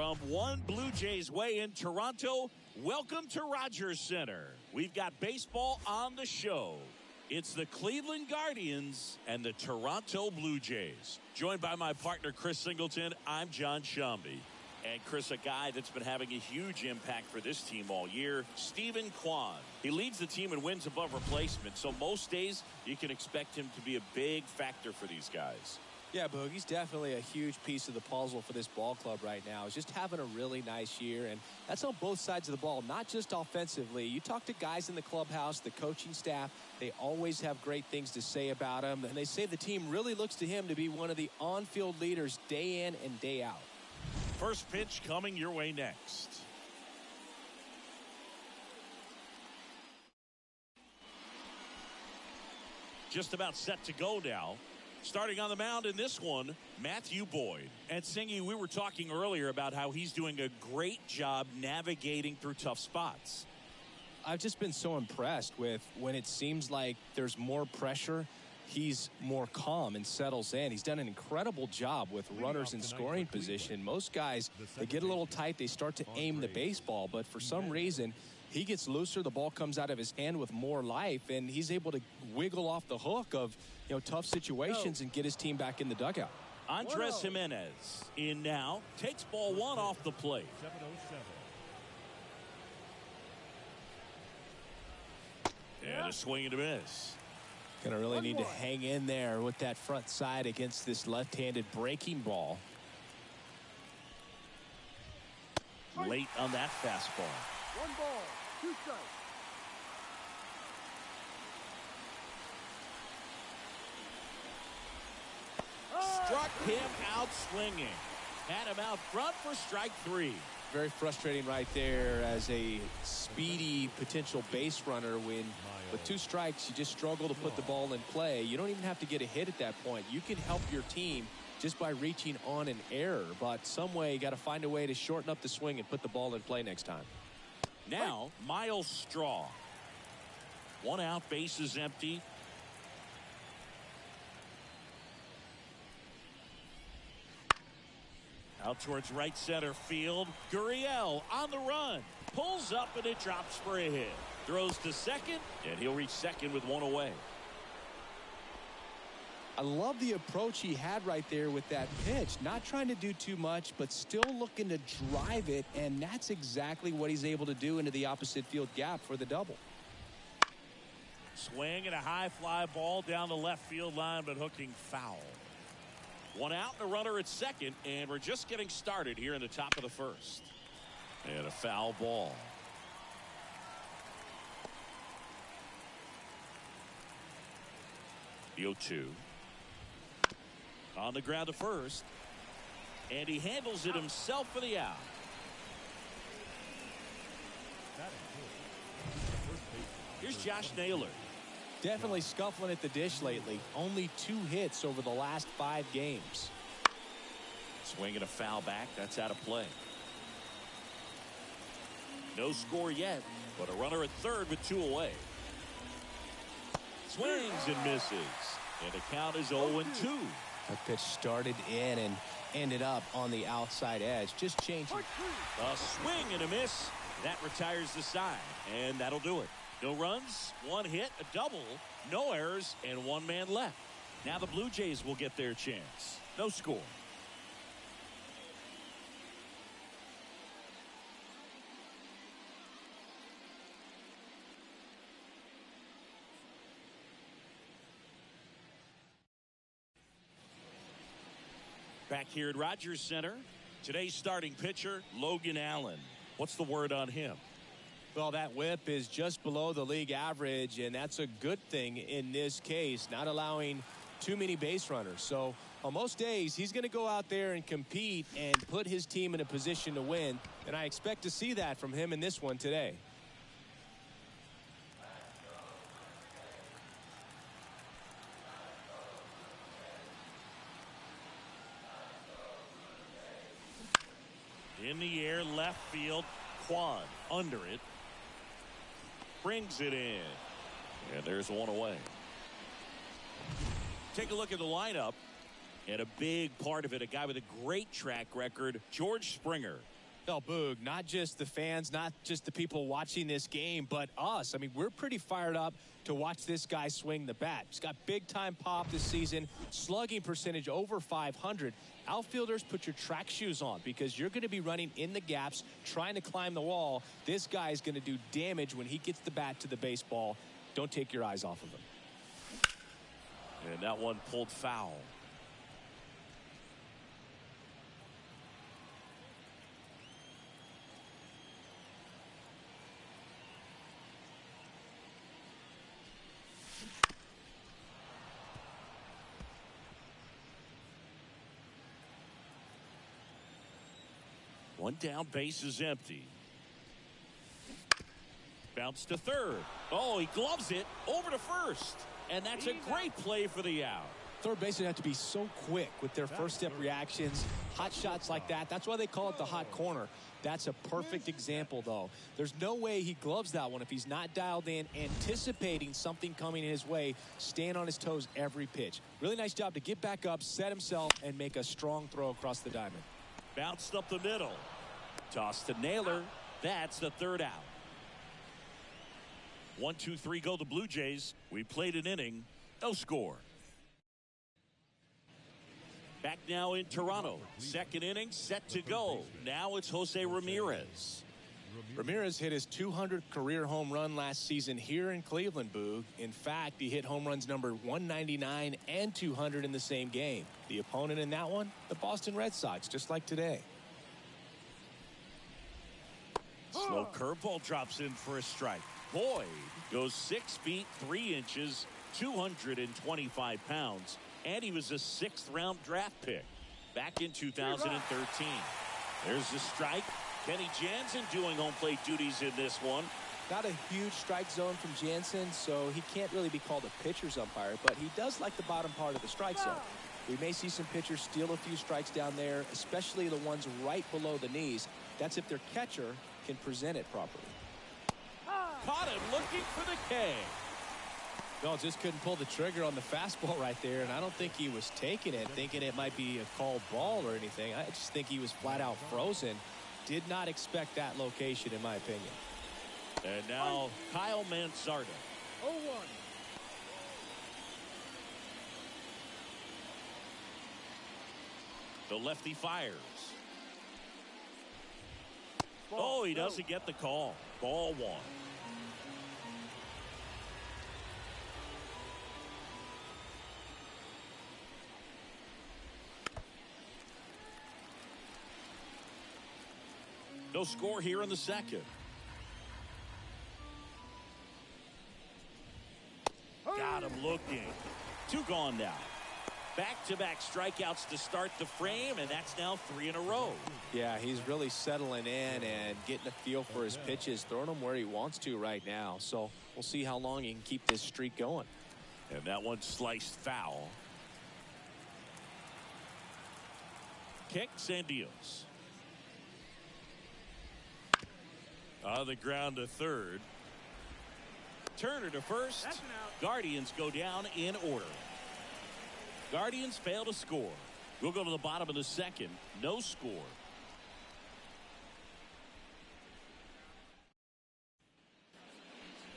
From One Blue Jays Way in Toronto, welcome to Rogers Center. We've got baseball on the show. It's the Cleveland Guardians and the Toronto Blue Jays. Joined by my partner, Chris Singleton, I'm John Shambi. And Chris, a guy that's been having a huge impact for this team all year, Steven Kwan. He leads the team in wins above replacement, so most days you can expect him to be a big factor for these guys. Yeah, Boog, he's definitely a huge piece of the puzzle for this ball club right now. He's just having a really nice year, and that's on both sides of the ball, not just offensively. You talk to guys in the clubhouse, the coaching staff, they always have great things to say about him, and they say the team really looks to him to be one of the on-field leaders day in and day out. First pitch coming your way next. Just about set to go now. Starting on the mound in this one, Matthew Boyd. And Singy, we were talking earlier about how he's doing a great job navigating through tough spots. I've just been so impressed with when it seems like there's more pressure, he's more calm and settles in. He's done an incredible job with runners in scoring position. Most guys, they get a little tight, they start to aim the baseball, but for some reason, he gets looser, the ball comes out of his hand with more life, and he's able to wiggle off the hook of tough situations and get his team back in the dugout. Andres Jimenez in now, takes ball one off the plate. 7-0-7. And a swing and a miss. Gonna really need to hang in there with that front side against this left-handed breaking ball. Late on that fastball. 1 ball, 2 strikes. Struck him out swinging. Had him out front for strike 3. Very frustrating right there as a speedy potential base runner when with 2 strikes you just struggle to put the ball in play. You don't even have to get a hit at that point. You can help your team just by reaching on an error, but some way you got to find a way to shorten up the swing and put the ball in play next time. Now Miles Straw. 1 out, bases empty. Out towards right center field. Gurriel on the run. Pulls up and it drops for a hit. Throws to second, and he'll reach second with 1 away. I love the approach he had right there with that pitch. Not trying to do too much, but still looking to drive it, and that's exactly what he's able to do into the opposite field gap for the double. Swing and a high fly ball down the left field line, but hooking foul. 1 out and a runner at second, and we're just getting started here in the top of the first. And a foul ball. The 0-2. On the ground to first. And he handles it himself for the out. Here's Josh Naylor. Definitely scuffling at the dish lately. Only 2 hits over the last 5 games. Swinging a foul back. That's out of play. No score yet, but a runner at third with 2 away. Swings and misses. And the count is 0-2. That pitch started in and ended up on the outside edge. Just changing. A swing and a miss. That retires the side. And that'll do it. No runs, 1 hit, a double, no errors, and 1 man left. Now the Blue Jays will get their chance. No score. Back here at Rogers Center, today's starting pitcher, Logan Allen. What's the word on him? Well, that whip is just below the league average, and that's a good thing in this case, not allowing too many base runners. So on most days, he's going to go out there and compete and put his team in a position to win, and I expect to see that from him in this one today. In the air, left field, Kwan under it. Brings it in. And there's 1 away. Take a look at the lineup. And a big part of it, a guy with a great track record, George Springer. Oh, Boog, not just the fans, not just the people watching this game, but us. I mean, we're pretty fired up to watch this guy swing the bat. He's got big-time pop this season, slugging percentage over 500. Outfielders, put your track shoes on because you're going to be running in the gaps, trying to climb the wall. This guy is going to do damage when he gets the bat to the baseball. Don't take your eyes off of him. And that one pulled foul. One down, base is empty. Bounce to third. Oh, he gloves it over to first. And that's a great play for the out. Third basemen have to be so quick with their first step reactions. Hot shots like that. That's why they call it the hot corner. That's a perfect example, though. There's no way he gloves that one if he's not dialed in, anticipating something coming his way, staying on his toes every pitch. Really nice job to get back up, set himself, and make a strong throw across the diamond. Bounced up the middle. Toss to Naylor. That's the third out. 1, 2, 3 go the Blue Jays. We played an inning. No score. Back now in Toronto. Second inning set to go. Now it's Jose Ramirez. Ramirez hit his 200th career home run last season here in Cleveland, Boog. In fact, he hit home runs number 199 and 200 in the same game. The opponent in that one, the Boston Red Sox, just like today. Slow curveball drops in for a strike. Boyd goes 6 feet 3 inches, 225 pounds, and he was a 6th round draft pick back in 2013. There's the strike. Kenny Jansen doing home plate duties in this one. Not a huge strike zone from Jansen, so he can't really be called a pitcher's umpire, but he does like the bottom part of the strike zone. We may see some pitchers steal a few strikes down there, especially the ones right below the knees. That's if their catcher can present it properly. Caught him looking for the K. No, just couldn't pull the trigger on the fastball right there, and I don't think he was taking it, thinking it might be a called ball or anything. I just think he was flat out frozen. Did not expect that location, in my opinion. And now Kyle Mansarda. 0-1. The lefty fires. Oh, he doesn't get the call. Ball 1. No score here in the second. Got him looking. 2 gone now. Back-to-back strikeouts to start the frame, and that's now 3 in a row. Yeah, he's really settling in and getting a feel for his pitches, throwing them where he wants to right now. So we'll see how long he can keep this streak going. And that one sliced foul. Kicks and deals. On the ground to third. Turner to first. Guardians go down in order. Guardians fail to score. We'll go to the bottom of the second. No score.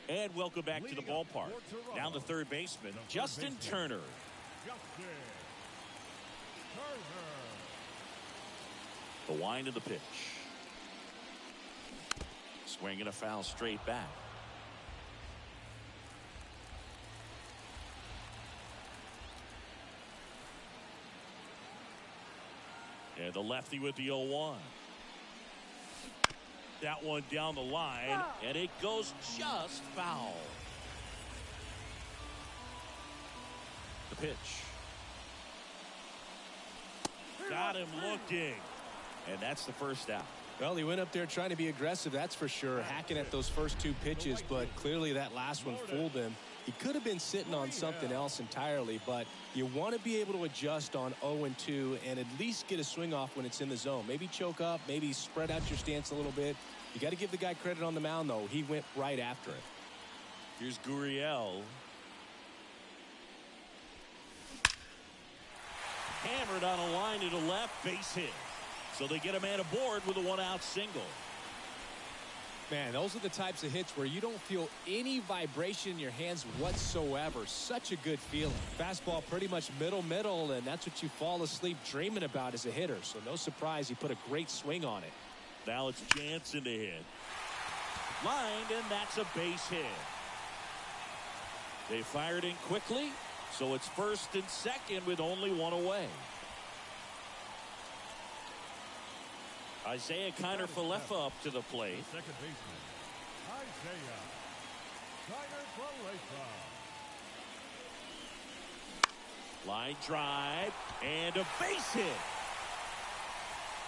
And welcome back to the ballpark. Down the third baseman, Justin Turner. The wind of the pitch. Swinging a foul straight back. And the lefty with the 0-1. That one down the line, and it goes just foul. The pitch. Got him looking. And that's the first out. Well, he went up there trying to be aggressive, that's for sure, hacking at those first 2 pitches, but clearly that last one fooled him. He could have been sitting on something else entirely, but you want to be able to adjust on 0-2 and at least get a swing off when it's in the zone. Maybe choke up, maybe spread out your stance a little bit. You got to give the guy credit on the mound, though. He went right after it. Here's Gurriel. Hammered on a line to the left, base hit. So they get a man aboard with a one-out single. Man, those are the types of hits where you don't feel any vibration in your hands whatsoever. Such a good feeling. Fastball pretty much middle, and that's what you fall asleep dreaming about as a hitter. So no surprise he put a great swing on it. Now it's Jansen to hit. Lined, and that's a base hit. They fired in quickly, so it's first and second with only one away. Isaiah Kiner-Falefa up to the plate. The second baseman, Isaiah Kiner-Falefa. Line drive and a base hit.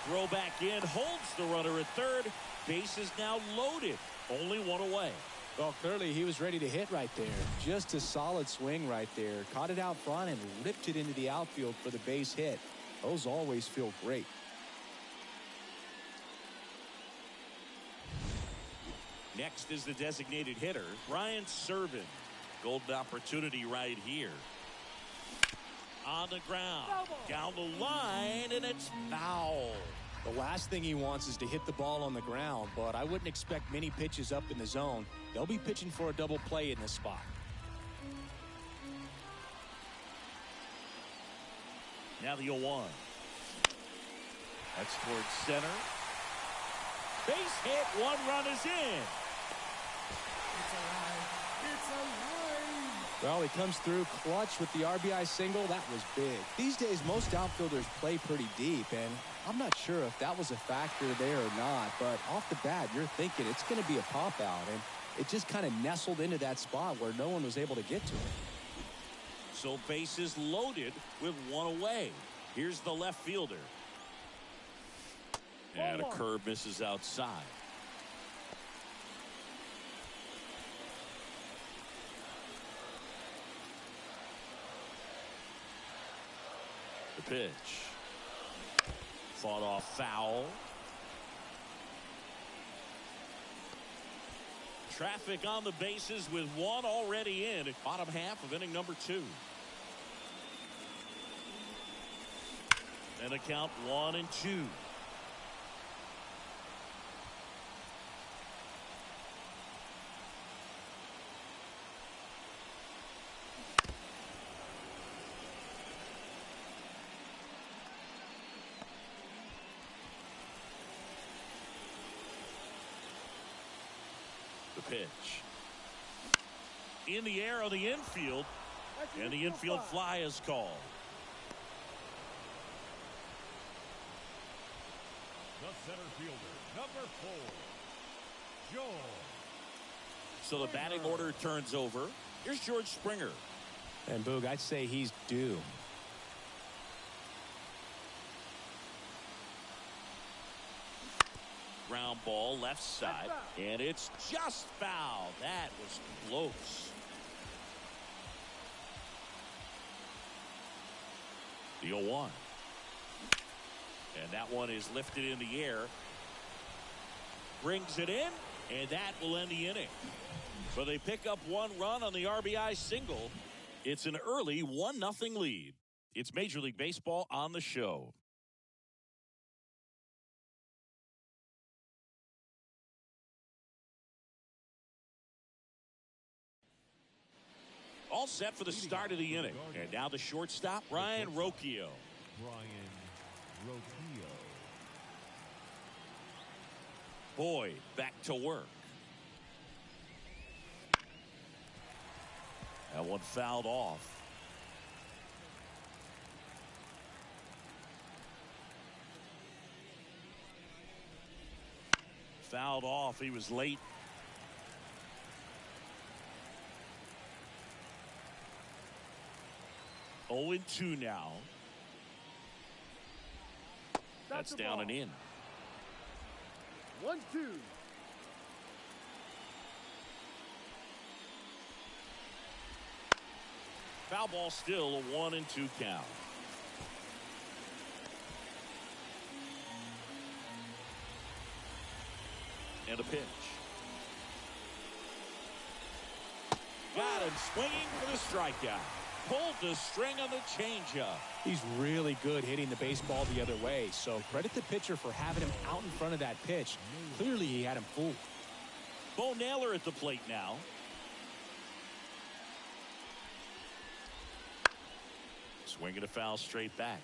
Throw back in, holds the runner at third. Base is now loaded. Only one away. Well, clearly he was ready to hit right there. Just a solid swing right there. Caught it out front and ripped it into the outfield for the base hit. Those always feel great. Next is the designated hitter, Ryan Serven. Golden opportunity right here. On the ground, down the line, and it's foul. The last thing he wants is to hit the ball on the ground, but I wouldn't expect many pitches up in the zone. They'll be pitching for a double play in this spot. Now the 0-1. That's towards center. Base hit, one run is in. It's alive. It's alive. Well, he comes through clutch with the RBI single. That was big. These days, most outfielders play pretty deep, and I'm not sure if that was a factor there or not, but off the bat, you're thinking it's going to be a pop out, and it just kind of nestled into that spot where no one was able to get to it. So bases loaded with one away. Here's the left fielder. And a curve misses outside. The pitch. Fought off foul. Traffic on the bases with one already in at bottom half of inning number 2. And a count 1-2. The pitch. In the air on the infield, and the infield fly is called. The center fielder, number 4, George. So the batting order turns over. Here's George Springer. And Boog, I'd say he's due. Ground ball left side, and it's just foul. That was close. The 0-1. And that one is lifted in the air. Brings it in, and that will end the inning. So they pick up one run on the RBI single. It's an early 1-0 lead. It's Major League Baseball on the show. All set for the start of the inning. And now the shortstop, Ryan Rocchio. Boyd back to work. That one fouled off. Fouled off. He was late. Oh, 0-2 now. That's down and in. 1-2. Foul ball still, a 1-2 count. And a pitch. Got him swinging for the strikeout. pulled the string on the changeup. He's really good hitting the baseball the other way, so credit the pitcher for having him out in front of that pitch. Clearly, he had him fooled. Bo Naylor at the plate now. Swinging a foul straight back.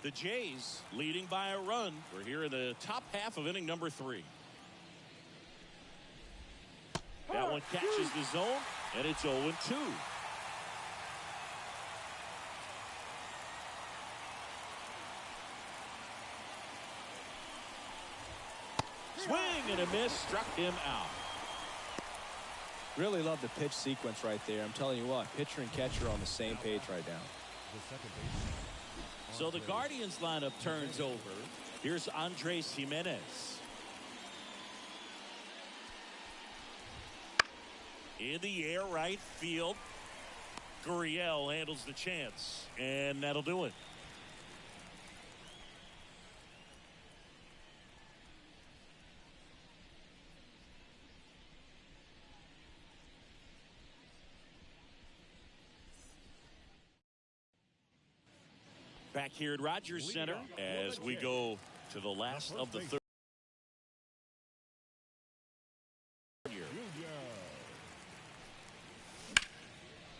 The Jays leading by a run. We're here in the top half of inning number 3. That one catches the zone, and it's 0-2. Swing and a miss, struck him out. Really love the pitch sequence right there. I'm telling you what, pitcher and catcher are on the same page right now. So the Guardians lineup turns over. Here's Andres Jimenez. In the air, right field. Gurriel handles the chance, and that'll do it. Back here at Rogers Center as we go to the last of the third.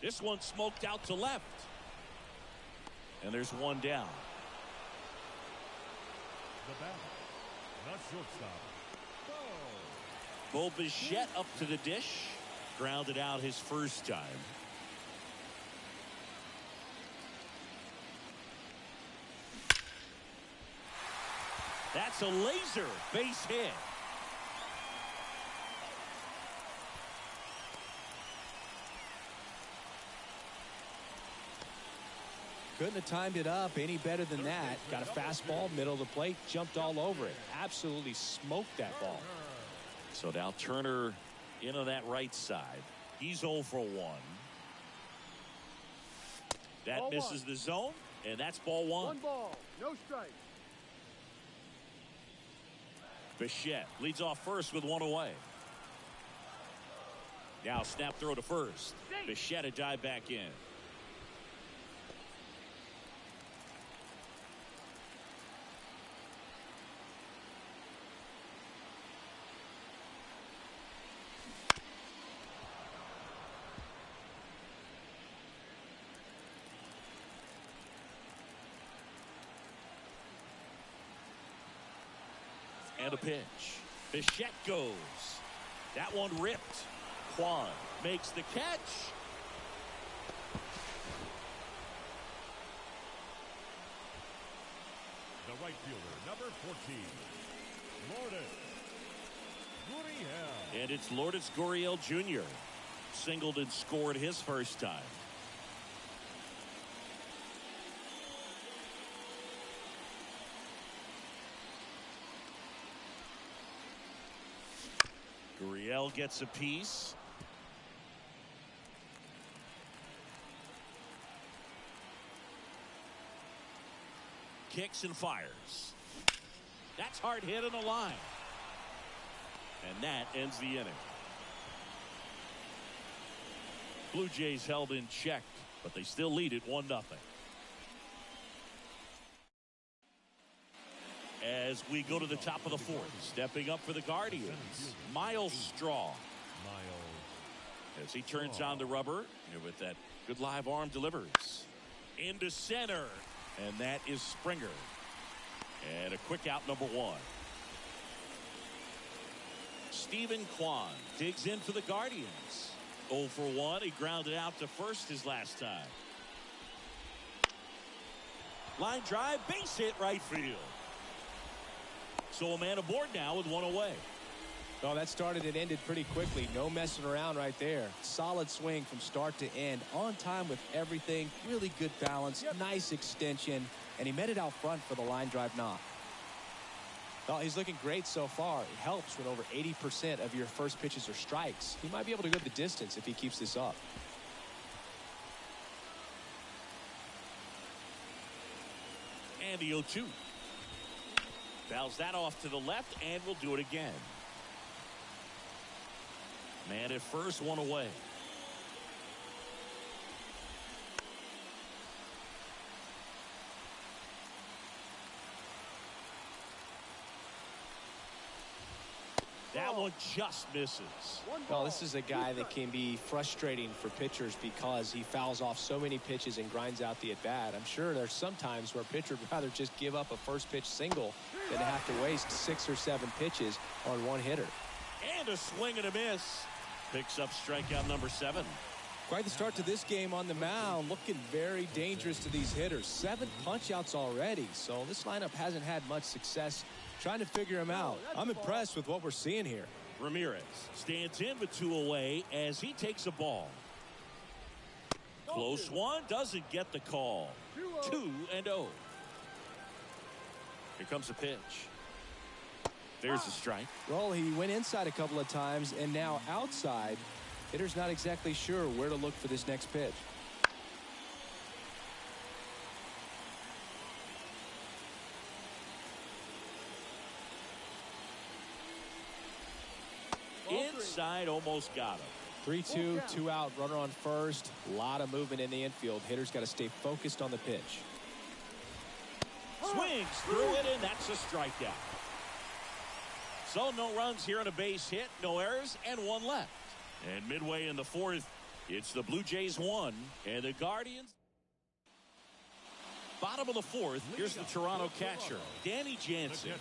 This one smoked out to left. And there's one down. The batter, not shortstop. Bo Bichette up to the dish. Grounded out his first time. That's a laser base hit. Couldn't have timed it up any better than that. Got a fastball, middle of the plate, jumped all over it. Absolutely smoked that ball. So now Turner into that right side. He's 0 for 1. That misses the zone, and that's ball 1. 1 ball, no strike. Bichette leads off first with 1 away. Now snap throw to first. Bichette a dive back in. And a pitch. Bichette goes. That one ripped. Kwan makes the catch. The right fielder, number 14, Lourdes Gurriel. And it's Lourdes Gurriel Jr. Singled and scored his first time. Gurriel gets a piece. Kicks and fires. That's hard hit on the line. And that ends the inning. Blue Jays held in check, but they still lead it 1-0. As we go to the top of the 4th, stepping up for the Guardians, Miles Straw. As he turns on the rubber, and with that good live arm delivers. Into center, and that is Springer. And a quick out, number 1. Stephen Kwan digs in for the Guardians. 0 for 1. He grounded out to first his last time. Line drive, base hit right field. So a man aboard now with 1 away. Oh, that started and ended pretty quickly. No messing around right there. Solid swing from start to end. On time with everything. Really good balance. Nice extension. And he met it out front for the line drive knock. Well, he's looking great so far. It helps when over 80% of your first pitches are strikes. He might be able to go the distance if he keeps this up. And the 0-2. Fouls that off to the left, and we'll do it again. Man at first, one away. That one just misses. Well, this is a guy that can be frustrating for pitchers because he fouls off so many pitches and grinds out the at-bat. I'm sure there's some times where a pitcher would rather just give up a first pitch single than to have to waste 6 or 7 pitches on one hitter. And a swing and a miss. Picks up strikeout number 7. Quite the start to this game on the mound. Looking very dangerous to these hitters. 7 punch-outs already. So this lineup hasn't had much success trying to figure him out. I'm impressed with what we're seeing here. Ramirez stands in with 2 away as he takes a ball. Close one, doesn't get the call. 2-0. Here comes a pitch. There's a strike. Well, he went inside a couple of times and now outside. Hitter's not exactly sure where to look for this next pitch. Inside, almost got him. 3-2, 2 out, runner on first. A lot of movement in the infield. Hitter's got to stay focused on the pitch. Swings through it, and that's a strikeout. So no runs here on a base hit, no errors, and 1 left. And midway in the 4th, it's the Blue Jays 1 and the Guardians. Bottom of the 4th, here's the Toronto catcher, Danny Jansen.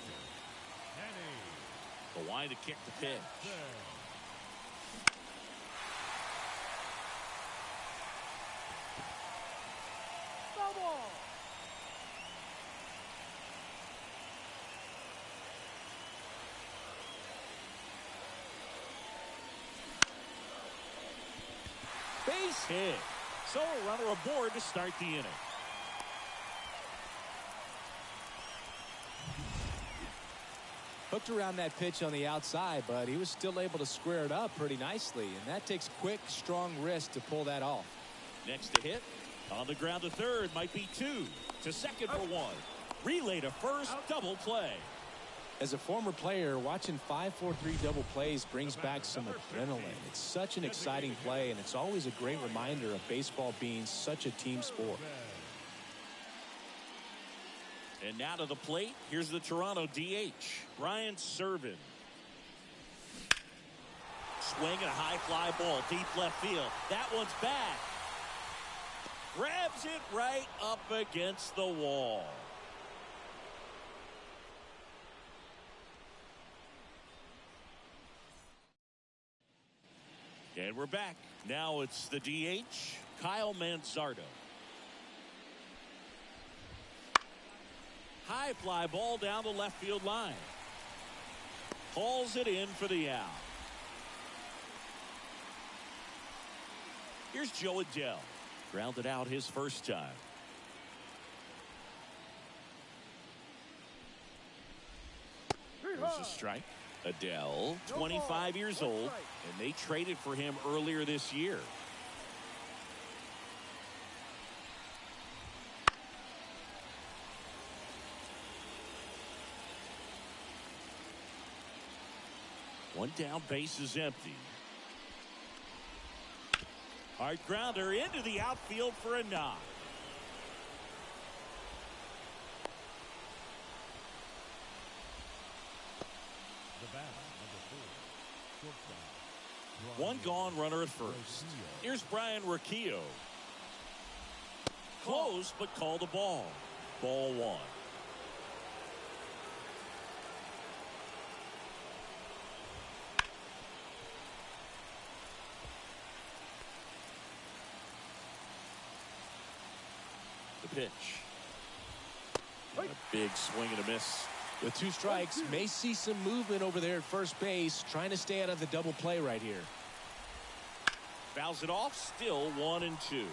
The line to kick the pitch. Base hit. So a runner aboard to start the inning. Hooked around that pitch on the outside, but he was still able to square it up pretty nicely, and that takes quick, strong wrist to pull that off. Next to hit. On the ground to third, might be 2. To second for 1. Relay to first, double play. As a former player, watching 5-4-3 double plays brings back some adrenaline. It's such an exciting play, and it's always a great reminder of baseball being such a team sport. And now to the plate, here's the Toronto DH, Ryan Serven. Swing and a high fly ball, deep left field. That one's back. Grabs it right up against the wall. And we're back. Now it's the DH, Kyle Manzardo. High fly ball down the left field line. Hauls it in for the out. Here's Joe Adell. Grounded out his first time. There's a strike. Adell, 25 years old, and they traded for him earlier this year. One down, base is empty. Hard grounder into the outfield for a knock. One gone, runner at first. Here's Brian Rocchio. Close, but called a ball. Ball 1. The pitch. And a big swing and a miss. With 2 strikes, may see some movement over there at first base, trying to stay out of the double play right here. Fouls it off, still 1-2.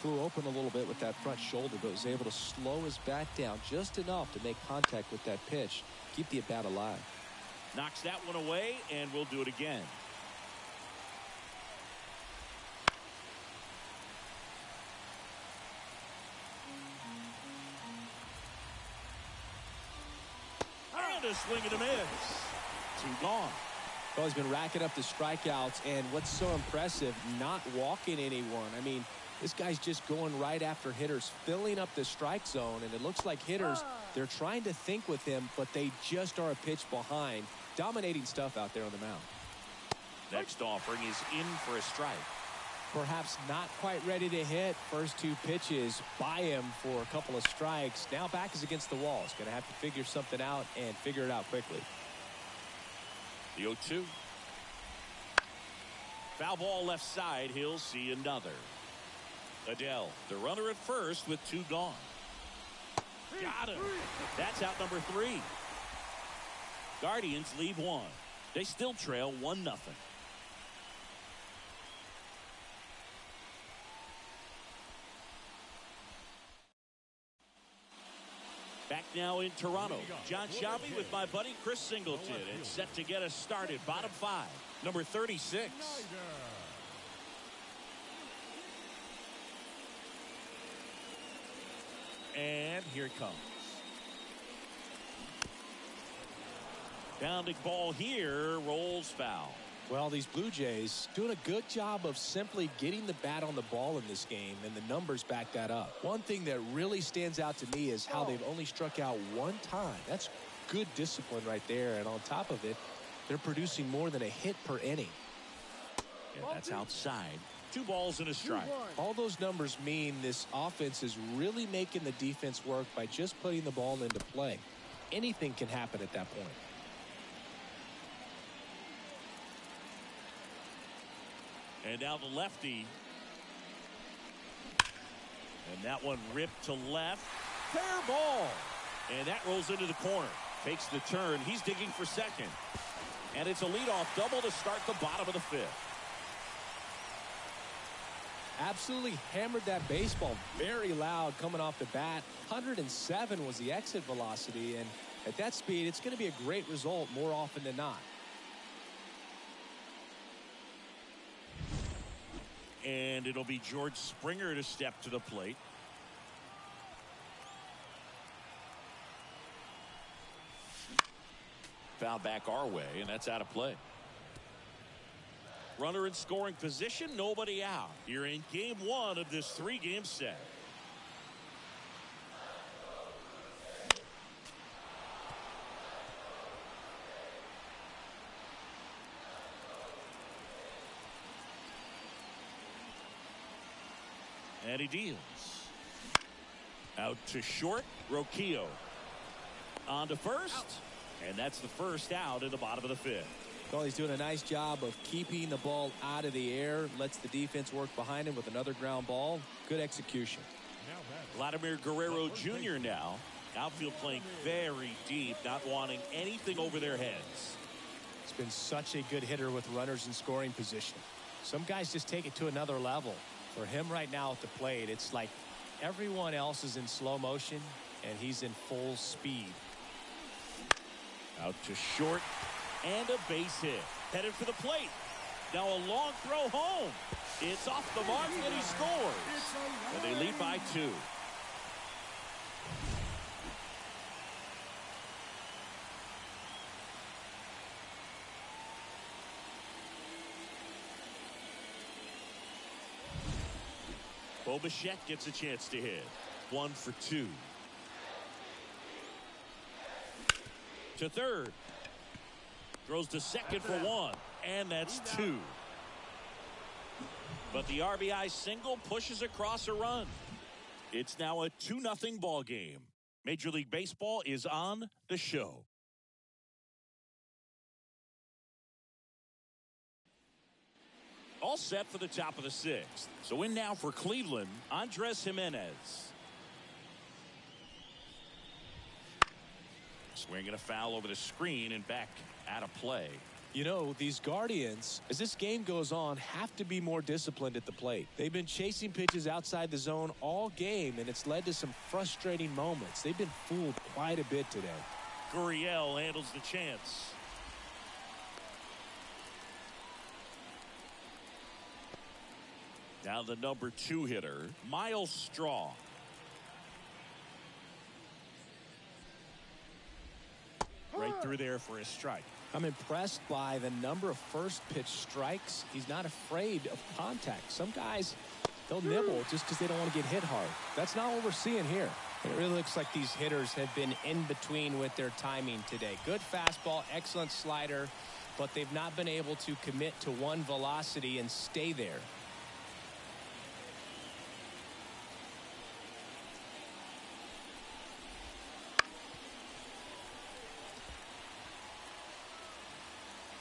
Flew open a little bit with that front shoulder, but was able to slow his bat down just enough to make contact with that pitch. Keep the at-bat alive. Knocks that one away, and we'll do it again. And a swing and a miss. 2 gone. Well, he's been racking up the strikeouts, and what's so impressive, not walking anyone. I mean, this guy's just going right after hitters, filling up the strike zone, and it looks like hitters, they're trying to think with him, but they just are a pitch behind. Dominating stuff out there on the mound. Next offering is in for a strike. Perhaps not quite ready to hit. First two pitches by him for a couple of strikes. Now back is against the wall. He's going to have to figure something out and figure it out quickly. The 0-2. Foul ball left side. He'll see another. Adele, the runner at first with two gone. Got him. That's out number 3. Guardians lead 1. They still trail 1-0. Back now in Toronto. John Shabby with my buddy Chris Singleton. And set to get us started. Bottom 5. Number 36. And here it comes. Bounding ball here. Rolls foul. Well, these Blue Jays doing a good job of simply getting the bat on the ball in this game, and the numbers back that up. One thing that really stands out to me is how they've only struck out 1 time. That's good discipline right there, and on top of it, they're producing more than a hit per inning. And that's outside. 2 balls and a strike. All those numbers mean this offense is really making the defense work by just putting the ball into play. Anything can happen at that point. And now the lefty. And that one ripped to left. Fair ball. And that rolls into the corner. Takes the turn. He's digging for second. And it's a leadoff double to start the bottom of the 5th. Absolutely hammered that baseball very loud coming off the bat. 107 was the exit velocity, and at that speed it's going to be a great result more often than not. And it'll be George Springer to step to the plate. Foul back our way, and that's out of play. Runner in scoring position, nobody out. You're in game 1 of this 3-game set. And he deals. Out to short. Roquillo on to first. And that's the first out in the bottom of the 5th. Well, he's doing a nice job of keeping the ball out of the air. Lets the defense work behind him with another ground ball. Good execution. Vladimir Guerrero Jr. now. Outfield playing very deep. Not wanting anything over their heads. He's been such a good hitter with runners in scoring position. Some guys just take it to another level. For him right now at the plate, it's like everyone else is in slow motion and he's in full speed. Out to short and a base hit. Headed for the plate. Now a long throw home. It's off the mark and he scores. And they lead by 2. Bo Bichette gets a chance to hit. 1 for 2. To third. Throws to second for 1. And that's 2. But the RBI single pushes across a run. It's now a 2-0 ball game. Major League Baseball is on the show. All set for the top of the 6th. So in now for Cleveland, Andres Gimenez. Swinging a foul over the screen and back out of play. You know, these Guardians, as this game goes on, have to be more disciplined at the plate. They've been chasing pitches outside the zone all game, and it's led to some frustrating moments. They've been fooled quite a bit today. Gurriel handles the chance. Now the number 2 hitter, Miles Straw. Right through there for a strike. I'm impressed by the number of first pitch strikes. He's not afraid of contact. Some guys, they'll nibble just because they don't want to get hit hard. That's not what we're seeing here. It really looks like these hitters have been in between with their timing today. Good fastball, excellent slider, but they've not been able to commit to one velocity and stay there.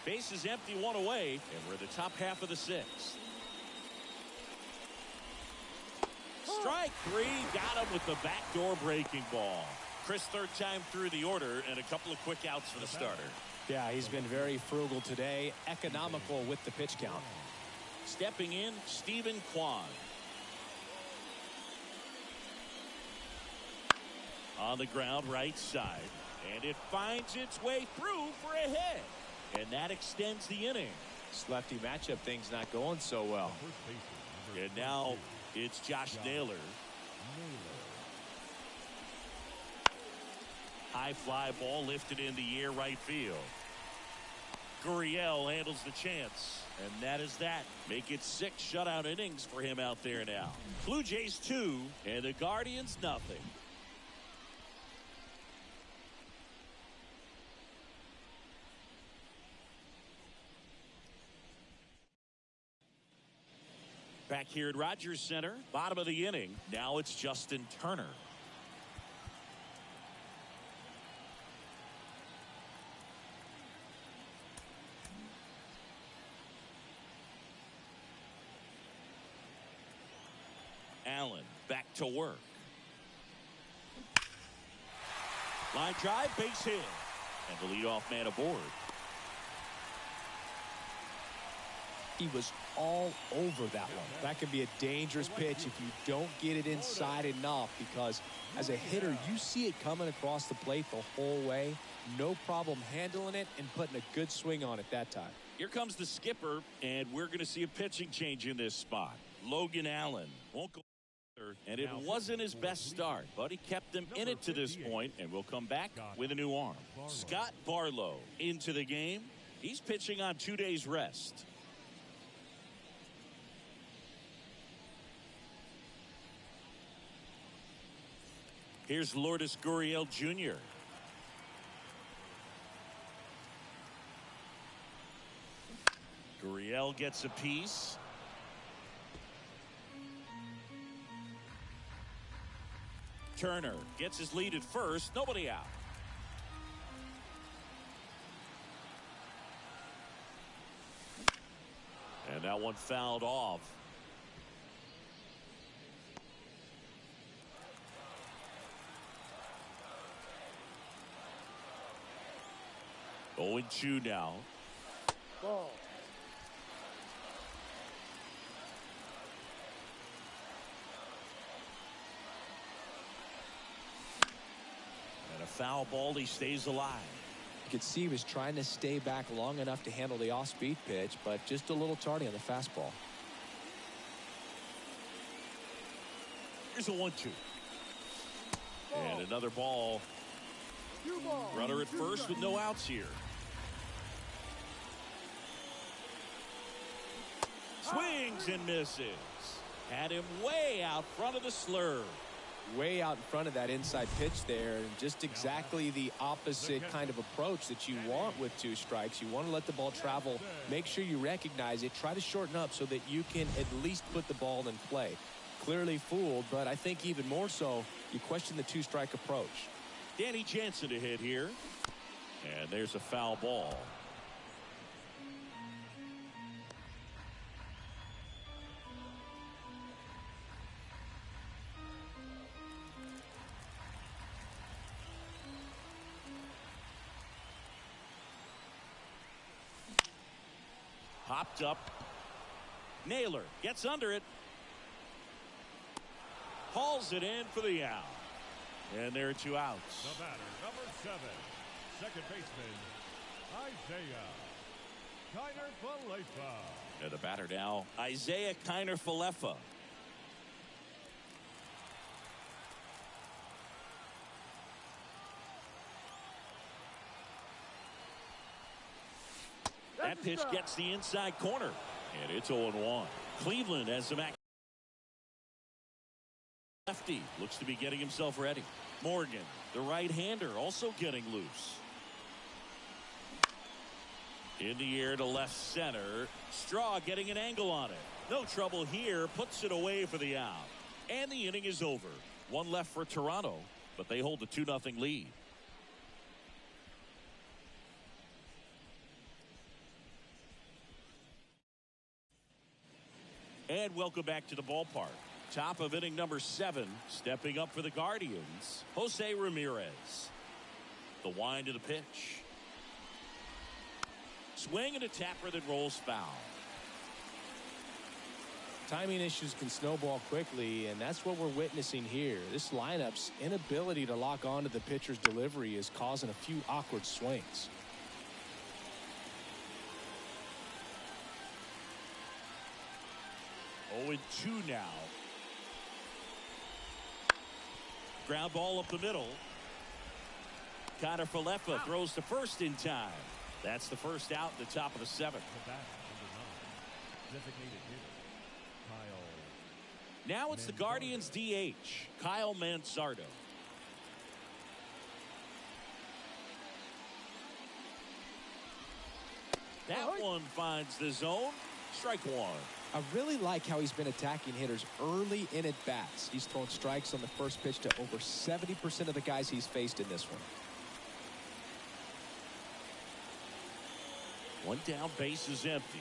Base is empty, one away, and we're in the top half of the sixth. Strike three, got him with the backdoor breaking ball. Chris, third time through the order, and a couple of quick outs for the starter. Yeah, he's been very frugal today, economical with the pitch count. Stepping in, Stephen Kwan. On the ground, right side, and it finds its way through for a hit. And that extends the inning. This lefty matchup thing's not going so well. And now it's Josh Naylor. High fly ball lifted in the air right field. Gurriel handles the chance. And that is that. Make it 6 shutout innings for him out there now. Blue Jays 2 and the Guardians nothing. Back here at Rogers Center, bottom of the inning. Now it's Justin Turner. Allen back to work. Line drive, base hit. And the leadoff man aboard. He was all over that one. That could be a dangerous pitch if you don't get it inside enough, because as a hitter, you see it coming across the plate the whole way. No problem handling it and putting a good swing on it that time. Here comes the skipper, and we're going to see a pitching change in this spot. Logan Allen won't go. And it wasn't his best start, but he kept them in it to this point, and we'll come back with a new arm. Scott Barlow into the game. He's pitching on 2 days rest. Here's Lourdes Gurriel Jr. Gurriel gets a piece. Turner gets his lead at first. Nobody out. And that one fouled off. Oh, 0-2 now. Ball. And a foul ball. He stays alive. You could see he was trying to stay back long enough to handle the off-speed pitch, but just a little tardy on the fastball. Here's a 1-2. And another ball. Runner at first with no outs here. Swings and misses. Had him way out front of the slurve. Way out in front of that inside pitch there, and just exactly the opposite kind of approach that you want with 2 strikes. You want to let the ball travel, make sure you recognize it, try to shorten up so that you can at least put the ball in play. Clearly fooled, but I think even more so, you question the 2-strike approach. Danny Jansen to hit here. And there's a foul ball. Popped up. Naylor gets under it. Hauls it in for the out. And there are 2 outs. The batter, number 7, second baseman, Isaiah Kiner-Falefa. And the batter now, Isaiah Kiner-Falefa. That pitch gets the inside corner, and it's 0-1. Cleveland has some action. Lefty looks to be getting himself ready. Morgan, the right-hander, also getting loose. In the air to left center. Straw getting an angle on it. No trouble here. Puts it away for the out. And the inning is over. One left for Toronto, but they hold a 2-0 lead. And welcome back to the ballpark. Top of inning number 7. Stepping up for the Guardians, Jose Ramirez. The wind of the pitch. Swing and a tapper that rolls foul. Timing issues can snowball quickly, and that's what we're witnessing here. This lineup's inability to lock onto the pitcher's delivery is causing a few awkward swings. Oh, 0-2 now. Ground ball up the middle. Connor Falefa throws to first in time. That's the first out in the top of the 7th. Now it's the Guardians DH, Kyle Mansardo. That one finds the zone. Strike one. I really like how he's been attacking hitters early in at bats. He's thrown strikes on the first pitch to over 70% of the guys he's faced in this one. One down, base is empty.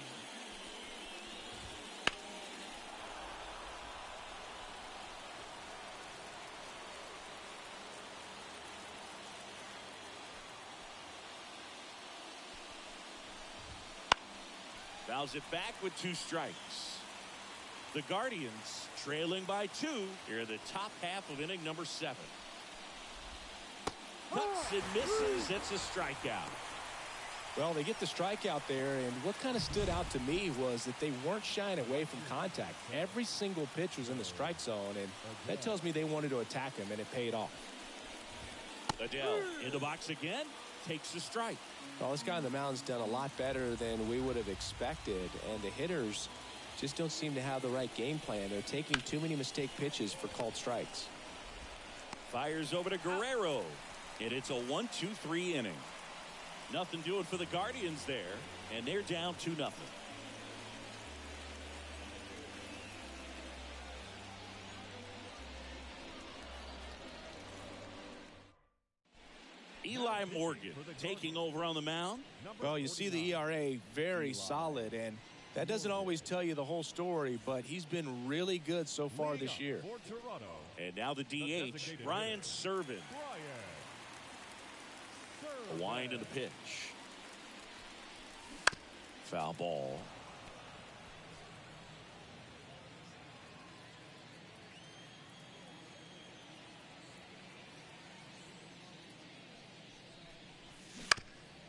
Fouls it back with 2 strikes. The Guardians trailing by 2 here in the top half of inning number 7. Cuts and misses. It's a strikeout. Well, they get the strikeout there, and what kind of stood out to me was that they weren't shying away from contact. Every single pitch was in the strike zone, and that tells me they wanted to attack him, and it paid off. Adele in the box again, takes the strike. Well, this guy on the mound's done a lot better than we would have expected, and the hitters just don't seem to have the right game plan. They're taking too many mistake pitches for called strikes. Fires over to Guerrero, and it's a 1-2-3 inning. Nothing doing for the Guardians there, and they're down 2-0. Eli Morgan taking over on the mound. Well, you see the ERA very solid, and that doesn't always tell you the whole story, but he's been really good so far this year. And now the DH, Ryan Serven. A wind of the pitch. Foul ball.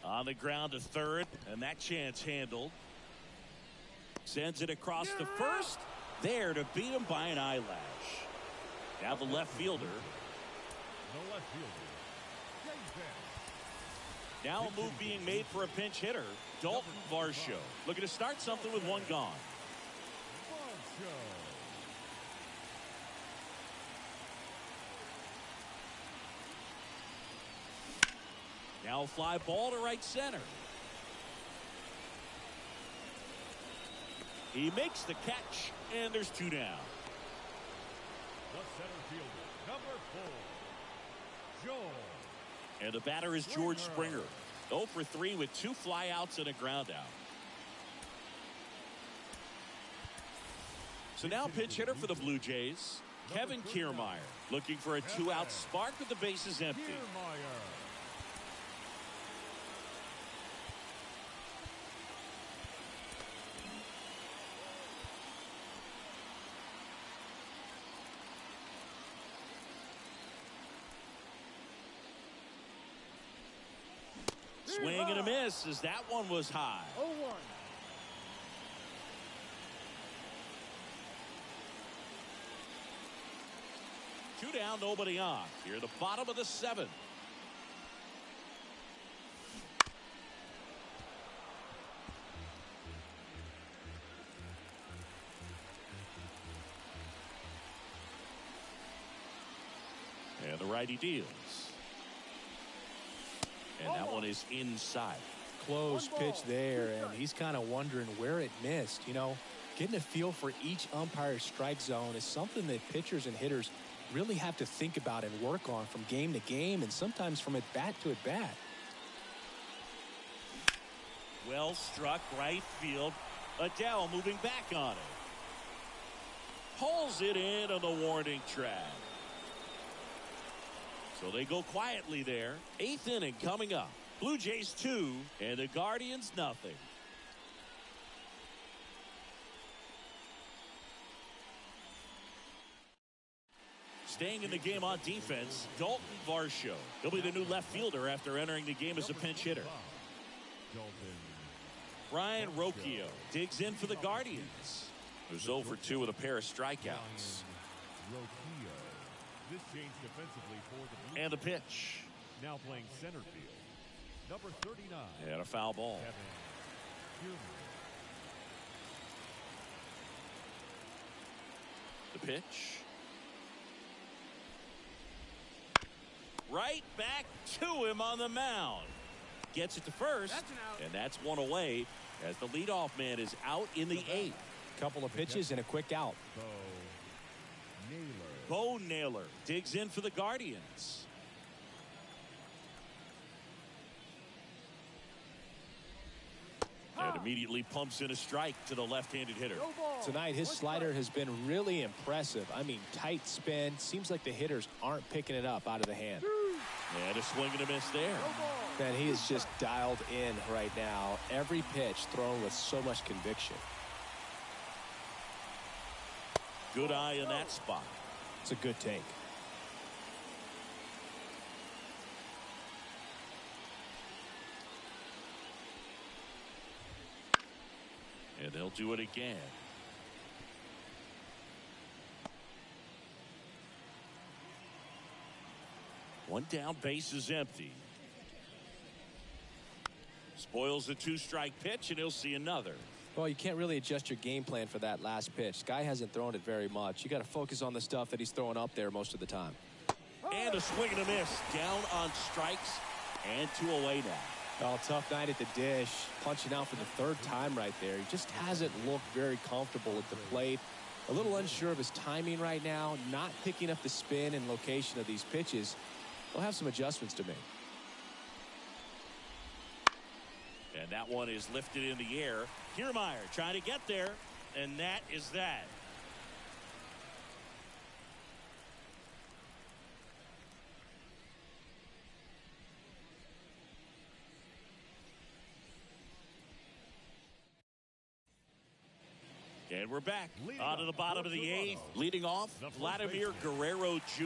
On the ground to third, and that chance handled. Sends it across to first. There to beat him by an eyelash. Now the left fielder. Now a move being made for a pinch hitter, Dalton Varsho. Looking to start something with 1 gone. Now a fly ball to right center. He makes the catch, and there's 2 down. The center fielder, number 4, Joel. And the batter is George Springer. 0 for 3 with 2 flyouts and a ground out. So now pinch hitter for the Blue Jays, Kevin Kiermaier, looking for a 2-out spark with the bases empty. Swing and a miss as that one was high. 0-1. Two down, nobody on. Here at the bottom of the 7th. righty deals. And that one is inside. Close pitch there, and he's kind of wondering where it missed. You know, getting a feel for each umpire's strike zone is something that pitchers and hitters really have to think about and work on from game to game, and sometimes from at bat to at bat. Well struck right field. Adele moving back on it. Pulls it in on the warning track. So they go quietly there. 8th inning coming up. Blue Jays 2 and the Guardians nothing. Staying in the game on defense, Dalton Varsho. He'll be the new left fielder after entering the game as a pinch hitter. Ryan Rocchio digs in for the Guardians. Who's 0 for 2 with a pair of strikeouts. This changed defensively for the And the pitch. now playing center field. Number 39. And a foul ball. The pitch. Right back to him on the mound. Gets it to first. And that's one away as the leadoff man is out in the 8th. Couple of pitches and a quick out. Bo Naylor digs in for the Guardians. And immediately pumps in a strike to the left-handed hitter. Tonight, his slider has been really impressive. I mean, tight spin. Seems like the hitters aren't picking it up out of the hand. And a swing and a miss there. Man, he is just dialed in right now. Every pitch thrown with so much conviction. Good eye in that spot. It's a good take. And they'll do it again. One down, base is empty. Spoils a 2-strike pitch, and he'll see another. Well, you can't really adjust your game plan for that last pitch. Guy hasn't thrown it very much. You got to focus on the stuff that he's throwing up there most of the time. And a swing and a miss. Down on strikes and 2 away now. Oh, tough night at the dish. Punching out for the 3rd time right there. He just hasn't looked very comfortable at the plate. A little unsure of his timing right now. Not picking up the spin and location of these pitches. He'll have some adjustments to make. And that one is lifted in the air. Kiermaier trying to get there. And that is that. And we're back on to the bottom of the 8th. Leading off, Vladimir Guerrero Jr.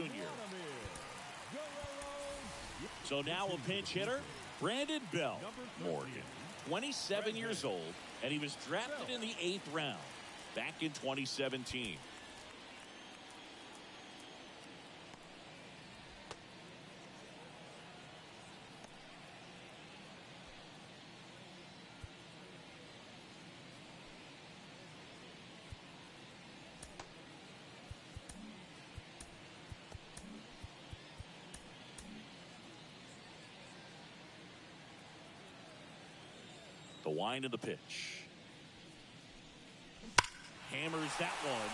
So now a pinch hitter, Brandon Bell. Morgan, 27 years old, and he was drafted in the 8th round back in 2017. The wind of the pitch. Hammers that one.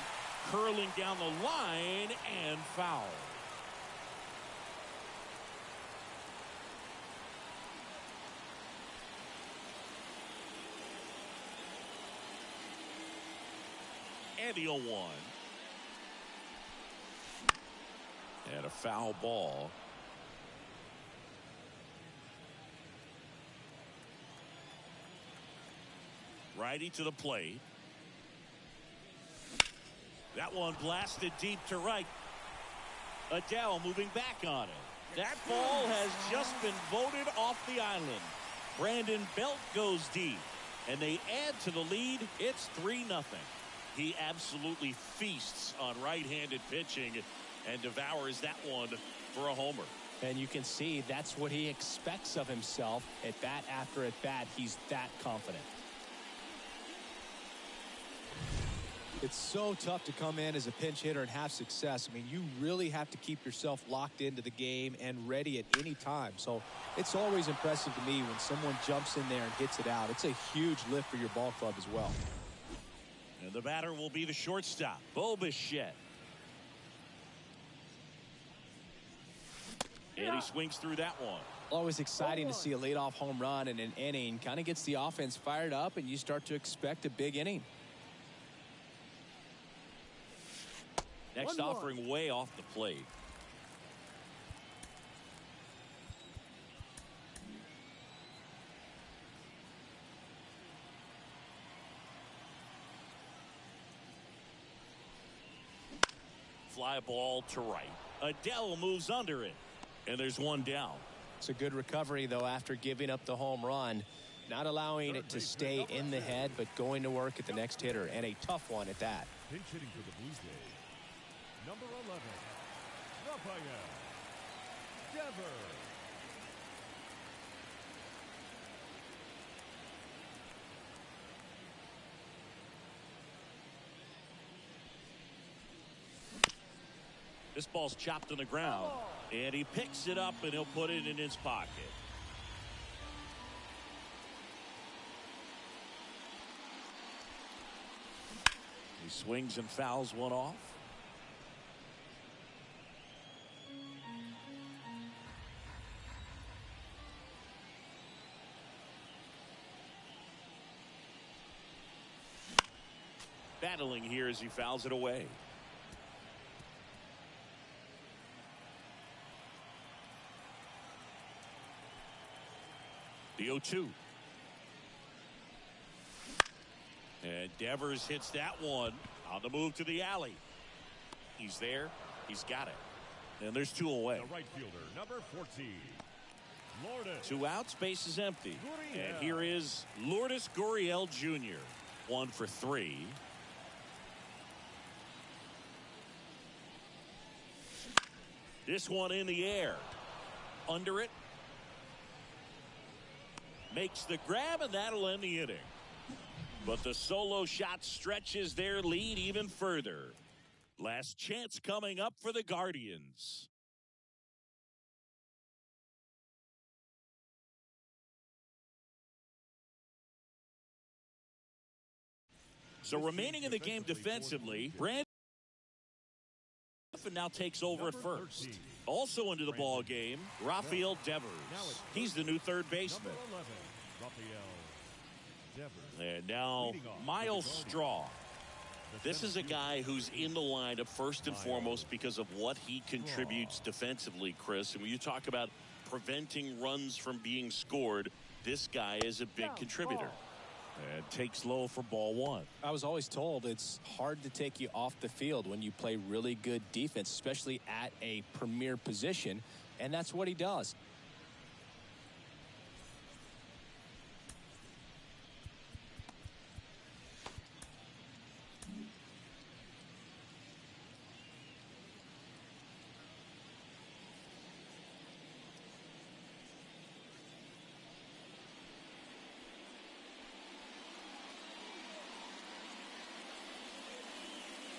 Curling down the line and foul. And the 0-1. And a foul ball. Righty to the plate. That one blasted deep to right. Adele moving back on it. That ball has just been voted off the island. Brandon Belt goes deep, and they add to the lead. It's 3-0. He absolutely feasts on right-handed pitching and devours that one for a homer. And you can see that's what he expects of himself at bat after at bat. He's that confident. It's so tough to come in as a pinch hitter and have success. I mean, you really have to keep yourself locked into the game and ready at any time. So it's always impressive to me when someone jumps in there and hits it out. It's a huge lift for your ball club as well. And the batter will be the shortstop, Bo Bichette. And he swings through that one. Always exciting to see a leadoff home run in an inning. Kind of gets the offense fired up, and you start to expect a big inning. Next offering way off the plate. Fly ball to right. Adele moves under it. And there's one down. It's a good recovery, though, after giving up the home run. Not allowing it to stay in the head, but going to work at the next hitter. And a tough one at that. Pinch hitting for the Blue Jays, number 11, Rafael Devers. This ball's chopped on the ground, and he picks it up, and he'll put it in his pocket. He swings and fouls one off. Battling here as he fouls it away. The 0-2. And Devers hits that one on the move to the alley. He's there. He's got it. And there's two away. The right fielder, number 14, Lourdes. 2 outs, base is empty. And here is Lourdes Gurriel Jr. 1 for 3. This one in the air. Under it. Makes the grab, and that'll end the inning. But the solo shot stretches their lead even further. Last chance coming up for the Guardians. So remaining in the game defensively, Brandon now takes over at first. Also into the ball game, Rafael Devers. He's the new third baseman. And now Miles Straw. This is a guy who's in the lineup first and foremost because of what he contributes defensively, Chris. And when you talk about preventing runs from being scored, this guy is a big contributor. And takes low for ball 1. I was always told it's hard to take you off the field when you play really good defense, especially at a premier position, and that's what he does.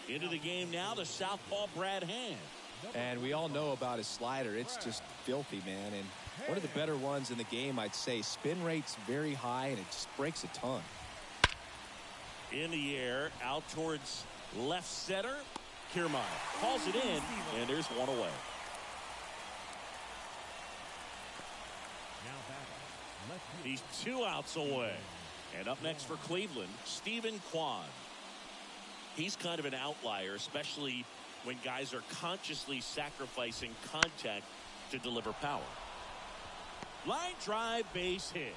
Into the game now, the southpaw Brad Hand. And we all know about his slider. It's just filthy, man. And one of the better ones in the game, I'd say. Spin rate's very high, and it just breaks a ton. In the air, out towards left center. Kiermaier calls it in, and there's one away. He's 2 outs away. And up next for Cleveland, Stephen Kwan. He's kind of an outlier, especially when guys are consciously sacrificing contact to deliver power. Line drive, base hit.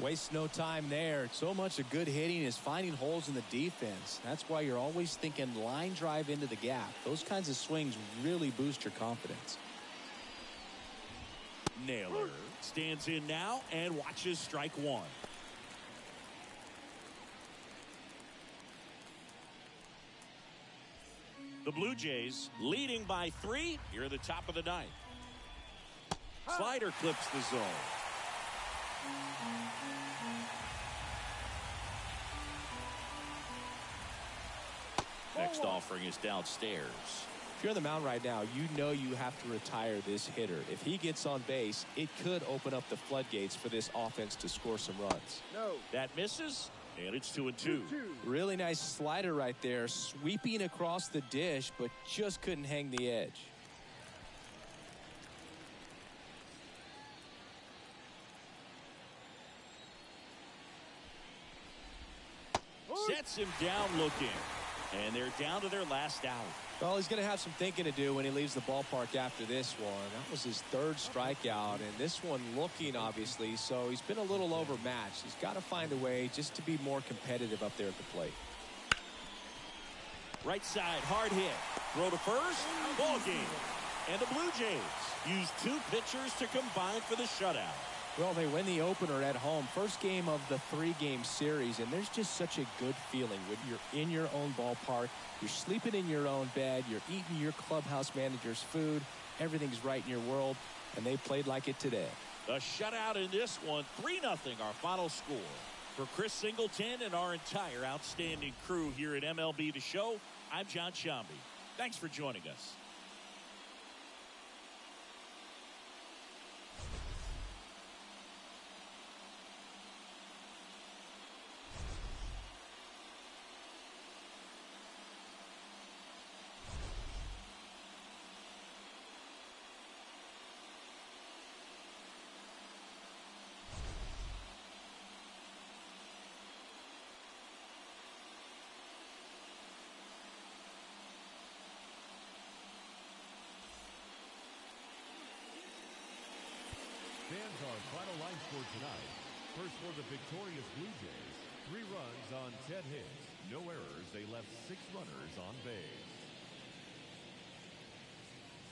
Waste no time there. So much of good hitting is finding holes in the defense. That's why you're always thinking line drive into the gap. Those kinds of swings really boost your confidence. Naylor stands in now and watches strike 1. The Blue Jays leading by 3 here at the top of the 9th. Slider clips the zone. Next offering is downstairs. If you're on the mound right now, you know you have to retire this hitter. If he gets on base, it could open up the floodgates for this offense to score some runs. That misses, and it's 2-2. Really nice slider right there, sweeping across the dish, but just couldn't hang the edge. Sets him down looking, and they're down to their last out. Well, he's going to have some thinking to do when he leaves the ballpark after this one. That was his third strikeout, and this one looking, obviously, so he's been a little overmatched. He's got to find a way just to be more competitive up there at the plate. Right side, hard hit. Throw to first, ball game. And the Blue Jays use 2 pitchers to combine for the shutout. Well, they win the opener at home. First game of the 3-game series, and there's just such a good feeling when you're in your own ballpark. You're sleeping in your own bed. You're eating your clubhouse manager's food. Everything's right in your world, and they played like it today. A shutout in this one, 3-0 our final score. For Chris Singleton and our entire outstanding crew here at MLB The Show, I'm John Shambi. Thanks for joining us. Stands our final line score tonight. First for the victorious Blue Jays. 3 runs on 10 hits. No errors. They left 6 runners on base.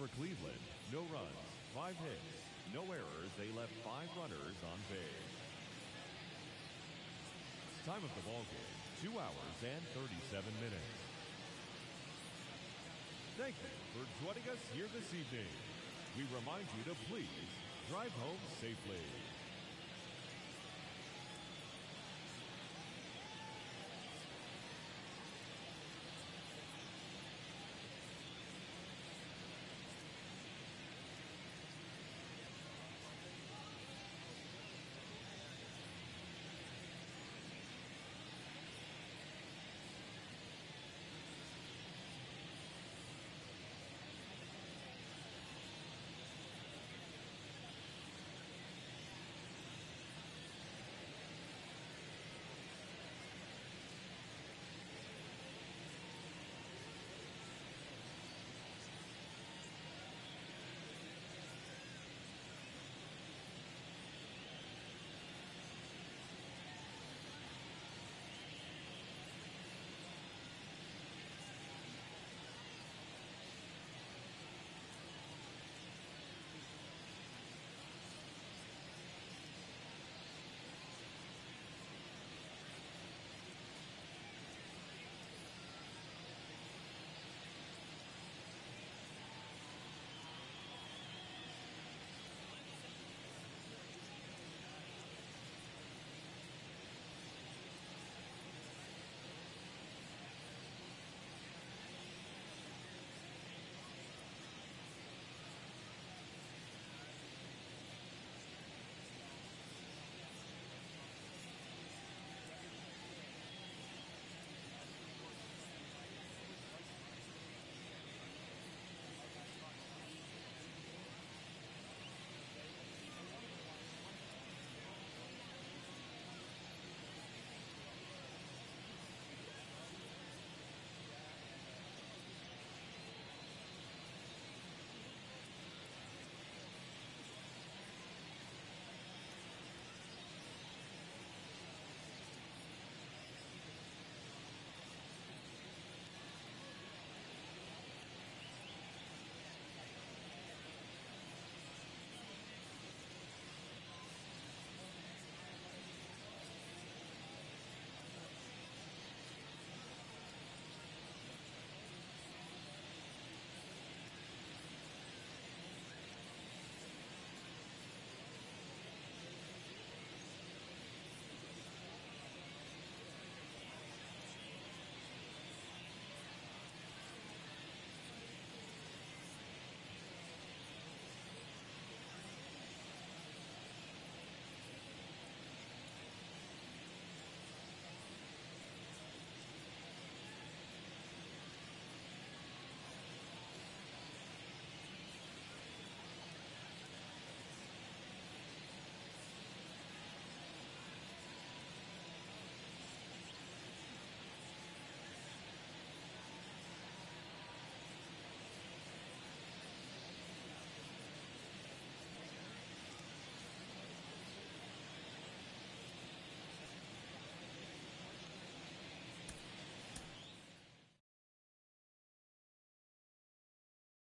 For Cleveland, no runs, 5 hits. No errors. They left 5 runners on base. Time of the ball game, 2 hours and 37 minutes. Thank you for joining us here this evening. We remind you to please drive home safely.